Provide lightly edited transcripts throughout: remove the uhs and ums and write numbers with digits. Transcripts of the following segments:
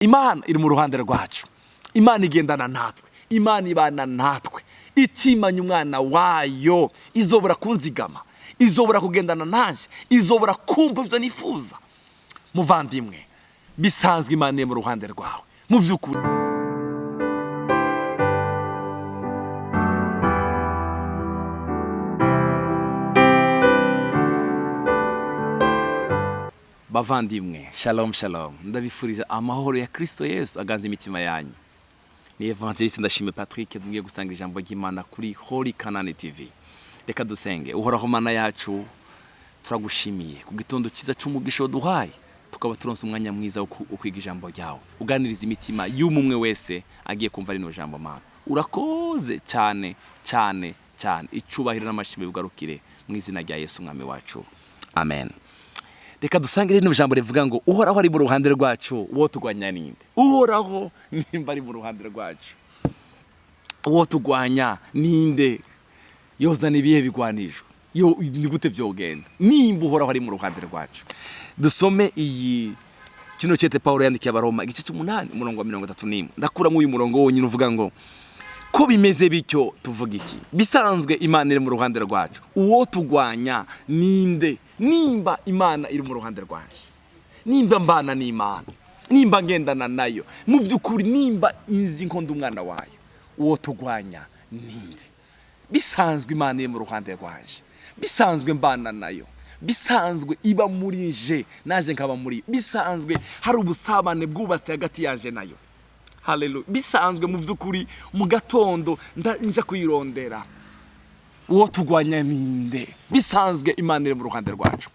Imana iri mu ruhande rwacu. Imana igendana natwe. Imana ibana natwe. Itimanya umwana wayo. Izobora kunzigama. Izobora kugendana nanje. Izobora kumva ibyo nifuza. Muvandimwe, bisanzwe Imana iri mu ruhande rwawe. Mu by'ukuri. Bavandimwe, shalom shalom. Ndabifuriza amahoro ya Kristo Yesu aganza imitima yanyu. Ni evangeliste Ndashimye Patrick ngiye gusanga ijambo ry'Imana kuri CANAAN TV. Reka dusenge. Uhoraho Mana yacu, turagushimiye ku gitondo cyiza cy'umugisha duhaye. Tukaba turonse umwanya mwiza wo kwiga ijambo ryawe. Uganiriza imitima y'umwe wese agiye kumva rino jambo Mana. Urakoze cyane cyane cyane. Icubahiro n'amashimwe bigarukire mu izina rya Yesu mwami wacu. Amen. Reka dusangire rino jambo rivuga ngo uhoraho ari mu ruhande rwacu, wo tugwanya ninde? Uhoraho nimba ari mu ruhande rwacu, wo tugwanya ninde? Yozana ibihe bigwanijwe, yo ni gute byogenda nimba uhoraho ari mu ruhande rwacu? Dusome iyi kino cyete Paulo yandikiye Abaroma igice cy'umunani umurongo wa 31. Ndakura mu uyu murongo wonyine uvuga ngo ko bimeze bityo tuvuga iki? Bisanzwe Imana iri mu ruhande rwacu, uwo tugwanya ninde? Nimba Imana iri mu ruhande rwacu, nimba mbana n'Imana, nimba ngendana nayo, mu by'ukuri nimba inzi nkonda umwana wayo, uwo tugwanya ninde? Bisanzwe Imana iri mu ruhande rwacu, bisanzwe mbana nayo, bisanzwe iba muri nje naje nkaba muri, bisanzwe hari ubusabane bwubatse hagati yaje nayo. Haleluya. Bisanzwe mu by'ukuri mu gatondo nja kuyirondera, uwo tugwanya ninde? Bisanzwe Imana iri mu ruhande rwacu.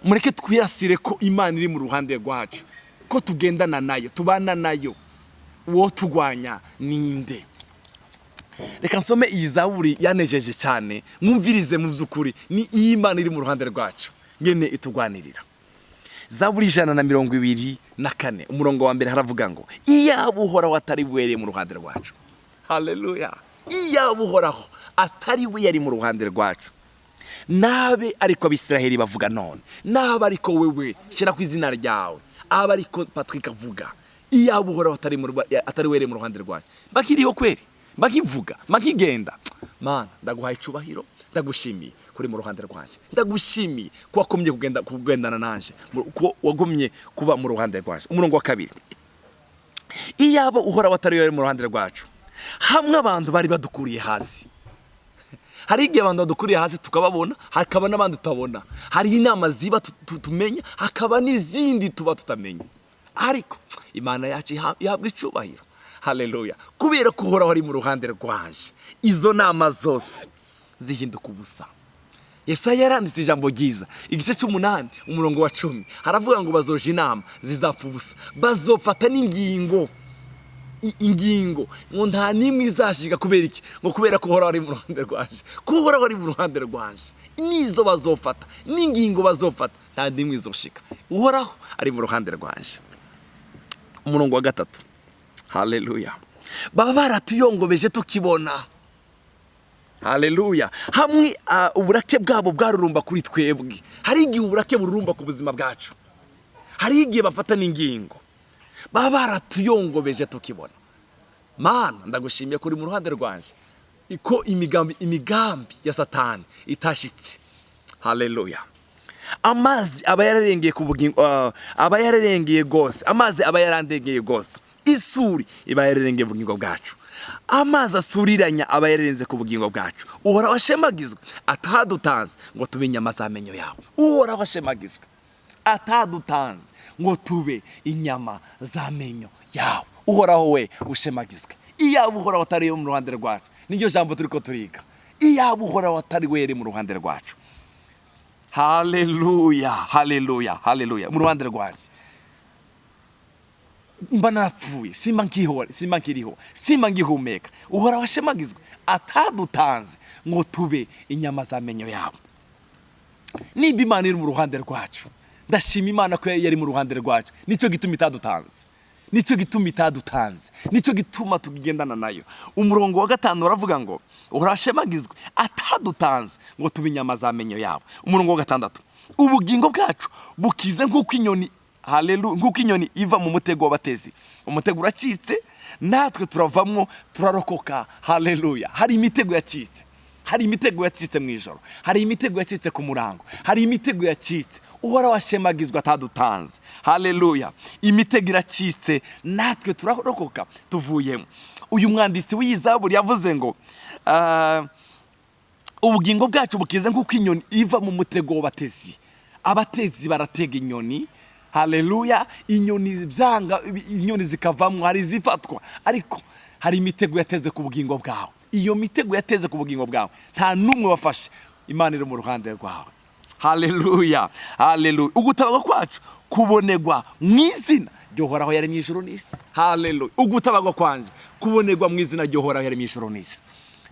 Mureke twirasire ko Imana iri mu ruhande rwacu, ko tugendana nayo, tubana nayo. Uwo tugwanya ninde? Reka nsome iyi Zaburi yanejeje cyane, mwumvirize mu by'ukuri ni Imana iri mu ruhande rwacu ngene itugwanirira. Zaburi 124 umurongo wa mbere haravuga ngo iyaba uhoraho atari bwereye mu ruhande rwacu. Haleluya. Iyaba uhoraho atari we yari mu ruhande rwacu, nabe ariko Abisiraheli bavuga none, nabe ariko wewe shira ku izina ryawe, aba ariko Patrick avuga, iyaba uhoraho atari we yari mu ruhande rwacu, bakiriho kweri, bakivuga, bakigenda. Mana, ndaguhaye icubahiro, ndagushimiye kuri mu ruhande rwaje, ndagushimiye ko wakomye kugendana nanje, ko wagomye kuba mu ruhande rwaje. Umurongo wa 2, iyaba uhoraho atari we yari mu ruhande rwacu, hamwe abantu bari badukuriye hasi. Hari igihe abantu badukuriye hasi tukababona, hakaba n'abandi tutabona. Hari inama ziba tumenya, hakaba n'izindi tuba tutamenya. Ariko Imana yacu ihabwa icubahiro. Haleluya. Kubera ko uhoraho ari mu ruhande rwaje, izo nama zose zihinduka ubusa. Yesaya yaranditse ijambo ryiza igice cy'umunani umurongo wa 10 haravuga ngo bazoje inama zizapfa ubusa, bazofata n'ingingo ngo nta nimwe izashika. Kubera iki? Ngo kubera ko uhoraho ari mu ruhande rwaje, ko uhoraho ari mu ruhande rwaje, nizo bazofata n'ingingo bazofata nta nimwe izoshika. Uhoraho ari mu ruhande rwaje. Umurongo wa 3, haleluya, baba baratuyongobeje tukibona. Haleluya. Hamwe uburake bwabo bwarurumba kuri twebwe. Hari igihe uburake bururumba ku buzima bwacu, hari igihe bafata n'ingingo, baba baratuyongobeje tukibona. Mana, ndagushimiye kuri mu ruhande rwanje, iko imigambi ya Satani itashitse. Haleluya. Amazi aba yararengeye ku bugingo, aba yararengeye gose, amazi aba yarandengeye gose, isuri iba yararengeye ubugingo bwacu, amazi asuriranya aba yarenze ku bugingo bwacu. Uhoraho ashemagizwe atadutanze ngo tube inyama z'amenyo yawe. Uhoraho ashemagizwe atadutanze ngo tube inyama z'amenyo yawe. Uhoraho we ushemagizwe. Iyaba uhoraho atari mu ruhande rwacu, niryo jambo turiko turiga. Iyaba uhoraho atari we mu ruhande rwacu. Haleluya, haleluya, haleluya. Mu ruhande rwacu mba narapfuye, simba nkiriho, simba ngihumeka. Uhoraho ashemagizwe atadutanze ngo tube inyama z'amenyo yawe. Nimba Imana iri mu ruhande rwacu, ndashima Imana ko yari mu ruhande rwacu. Nicyo gituma itadutanze, nicyo gituma tugendana nayo. Umurongo wa 5 baravuga ngo uhoraho ashemagizwe atadutanze ngo tube inyama z'amenyo yawe. Umurongo wa 6, ubugingo bwacu bukize nk'uko inyoni haleluya, nk'uko inyoni iva mu mutego w'abatezi, umutego uracitse natwe turavamwo turarokoka. Haleluya. Hari imitego yacitse, hari imitego yacitse mu ijoro, hari imitego yacitse ku murango, hari imitego yacitse uhora washemagizwa atadutanze. Haleluya. Imitego iracitse natwe turarokoka tuvuyemo. Uyu mwanditsi w'Izaburi yavuze ngo ubugingo bwacu bukize nk'uko inyoni iva mu mutego w'abatezi. Abatezi baratega inyoni, haleluya, inyoni byanga, inyoni zikavamwo, hari zifatwa, ariko hari imitego yateze ku bugingo bwawe. Iyo mitego yateze ku bugingo bwawe nta numwe wafashe, Imana iri mu ruhande rwawe. Haleluya, haleluya. Ugutabaga kwacu kubonegwa mu izina ryohoraho yaremye ijuru n'isi. Haleluya. Ugutabaga kwanje kubonegwa mu izina ryohoraho yaremye ijuru n'isi.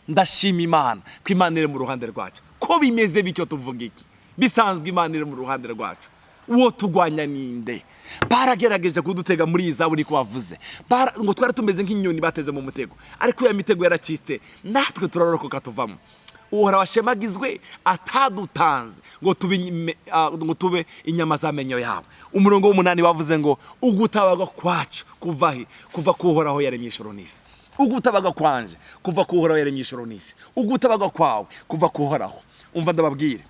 Ndashima Imana ko Imana iri mu ruhande rwacu. Ko bimeze bityo tuvuga iki? Bisanzwe Imana iri mu ruhande rwacu. Uwo tugwanya ninde? Baragerageje kudutega muri Izaburi ko bavuze ngo twari tumeze nk'inyoni bateze mu mutego, ariko ya mitego yaracitse natwe turarokoka tuvamo. Uhora washemagizwe atadutanze ngo tube inyama z'amenyo yabo. Umurongo w'8 bavuze ngo ugutabaga kwacu kuva kuhoraho yaremye ijuru n'isi. Ugutabaga kwanje kuva kuhoraho yaremye ijuru n'isi. Ugutabaga kwawe kuva kuhoraho. Umva ndababwire,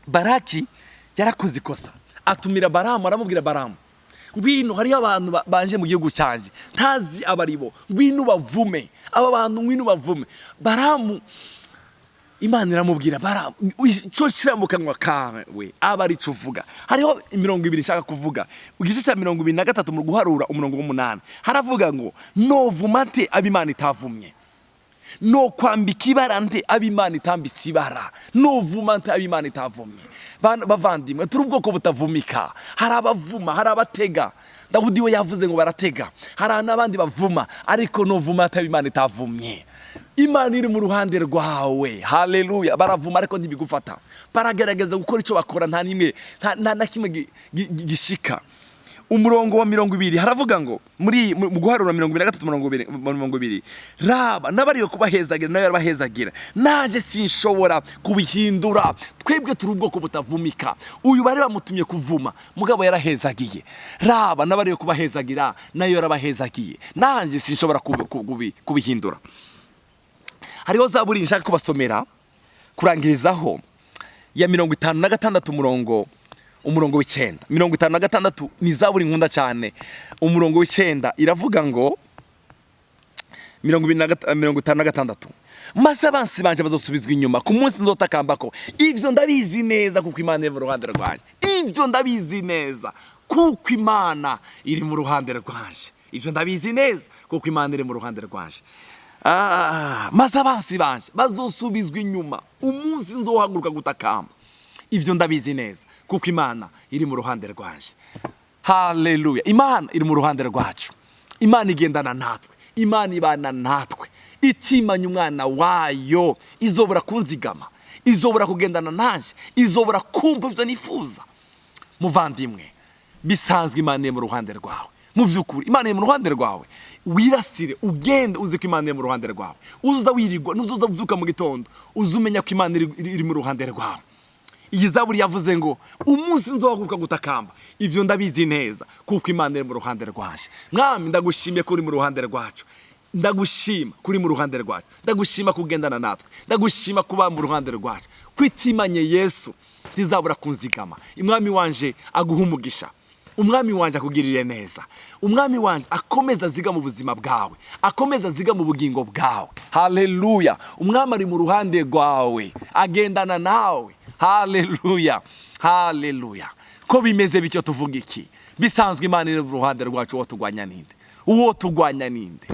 Baraki yarakoze ikosa, atumira Baramu, aramubwira Baramu, ngwino hariyo abantu banje mu gihugu canje ntazi abaribo, ngwino bavume aba bantu, ngwino bavume. Baramu, Imana iramubwira Baramu, cyo shira mu kanwa kawe aba ari cuvuga. Hariho 20 ishaka kuvuga. Igice cya 23 mu guharura umurongo w'8 haravuga ngo novumate ab'Imana itavumye, no kwambika ibara nde ab'Imana itambitse ibara, novumate ab'Imana itavumye. Bavandimwe, turi ubwoko butavumika. Hari abavuma, hari abatega. Dawudi we yavuze ngo baratega. Hari n'abandi bavuma, ariko novumate ab'Imana itavumye. Imana iri mu ruhande rwawe. Haleluya. Baravuma ariko ntibigufata, baragerageza gukora icyo bakora, nta na kimwe gishika. Umurongo wa 20 haravuga ngo mu guharura 23 raba nabariyo kubahezagira nayo yarabahezagira, naje sinshobora kubihindura. Twebwe turi ubwoko butavumika. Uyu bari bamutumye kuvuma, mugabo yarahezagiye. Raba nabariyo kubahezagira nayo yarabahezagiye, naje sinshobora kubihindura. Hariho Zaburi nshaka kubasomera kurangirizaho ya 56 umurongo w'9. 56 ni Zaburi nkunda cyane. Umurongo w'9 iravuga ngo 56, maze abansi banje bazosubizwa inyuma ku munsi nzotakambako. Ivyo ndabizi neza kuko Imana iri mu ruhande rwanje. Ivyo ndabizi neza kuko Imana iri mu ruhande rwanje. Ivyo ndabizi neza kuko Imana iri mu ruhande rwanje. Maze abansi banje bazosubizwa inyuma umunsi nzohaguruka gutakamba. Ivyo ndabizi neza kuko Imana iri mu ruhande rwanje. Haleluya. Imana iri mu ruhande rwacu. Imana igendana natwe. Imana ibana natwe. Itimanya umwana wayo, izobora kunzigama, izobora kugendana nanje, izobora kumva ivyo nifuza. Muvandimwe, bisanzwe Imana iri mu ruhande rwawe. Mu byukuri Imana iri mu ruhande rwawe. Wirasire ugende uzi ko Imana iri mu ruhande rwawe. Uzuza wirigwa, nuzuza uvuka mu gitondo, uzumenya ko Imana iri mu ruhande rwawe. Iyi Zaburi yavuze ngo umunsi nzohaguruka gutakamba. Ivyo ndabizi neza kuko Imana iri mu ruhande rwaje. Mwami, ndagushimiye kuri mu ruhande rwacu. Ndagushima kuri mu ruhande rwacu. Ndagushima kugendana natwe. Ndagushima kuba mu ruhande rwacu. Kwitimanye Yesu tizabura kunzigama. Umwami wanje aguha umugisha. Umwami wanje akugirire neza. Umwami wanje akomeza ziga mu buzima bwawe, akomeza ziga mu bugingo bwawe. Haleluya. Umwami ari mu ruhande rwawe, agendana nawe. Haleluya. Haleluya. Ko bimeze bityo tuvuga iki? Bisanzwe Imana iri mu ruhande rwacu. Uwo tugwanya ninde? Uwo tugwanya ninde?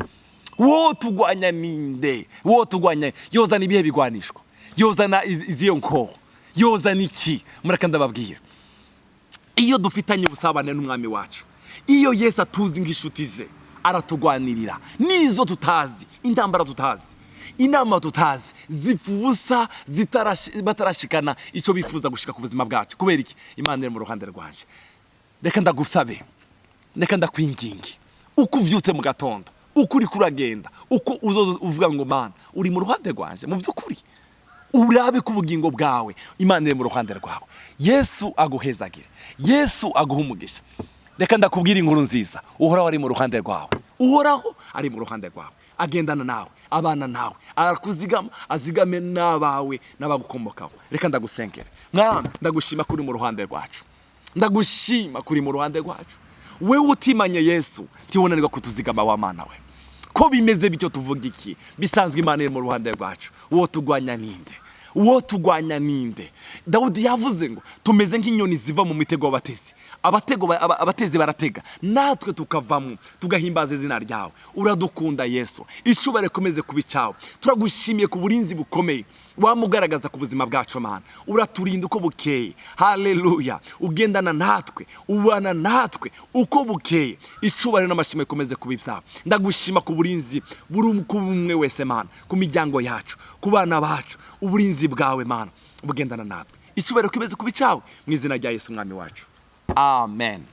Uwo tugwanya ninde? Uwo tugwanya yozana ibihe bigwanishwa, yozana iziyo nkoro, yozana iki? Mureka ndababwira, iyo dufitanye ubusabane n'umwami wacu, iyo Yesu atuzi nk'inshuti ze, aratugwanirira nizo tutazi, intambara tutazi, inama tutazi, zipfubusa batarashikana ico bifuza gushika ku buzima bwacu. Kubera iki? Imana iri mu ruhande rwanje. Reka ndagusabe, reka ndakwinginge, uko uvyutse mu gatondo, uko uri kuragenda, uko uvuga ngo Mana uri mu ruhande rwanje, mu byukuri urabe ku bugingo bwawe Imana iri mu ruhande rwawe. Yesu aguhezagire, Yesu aguha umugisha. Reka ndakubwira inkuru nziza. Uhoraho ari mu ruhande rwawe, uhoraho ari mu ruhande rwawe, agendana nawe, abana nawe, arakuzigama, azigame n'abawe n'abagukomokaho. Reka ndagusengere. Mwami, ndagushima kuri mu ruhande rwacu, ndagushima kuri mu ruhande rwacu. Wewe utimanye Yesu ntiwonanirwa kutuzigama wa Mana we. Ko bimeze bityo tuvuga iki? Bisanzwe Imana iri mu ruhande rwacu. Uwo tugwanya ninde? Uwo tugwanya ninde? Dawudi yavuze ngo tumeze nk'inyoni ziva mu mitego y'abatezi. Abatezi baratega, natwe tukavamo tugahimbaza izina ryawe. Uradukunda Yesu, icubare komeze kubicawe. Turagushimiye ku burinzi bukomeye wamugaragaza ku buzima bwacu Mana. Uraturinda uko bukeye. Haleluya. Ugendana natwe, ubana natwe uko bukeye. Icubare n'amashimwe komeze kubivyawe. Ndagushima ku burinzi buri umwe wese Mana, ku miryango yacu, ku bana bacu. Uburinzi bwawe Mana bugendana natwe. Icubare komeze kubicawe mu izina rya Yesu mwami wacu. Amen.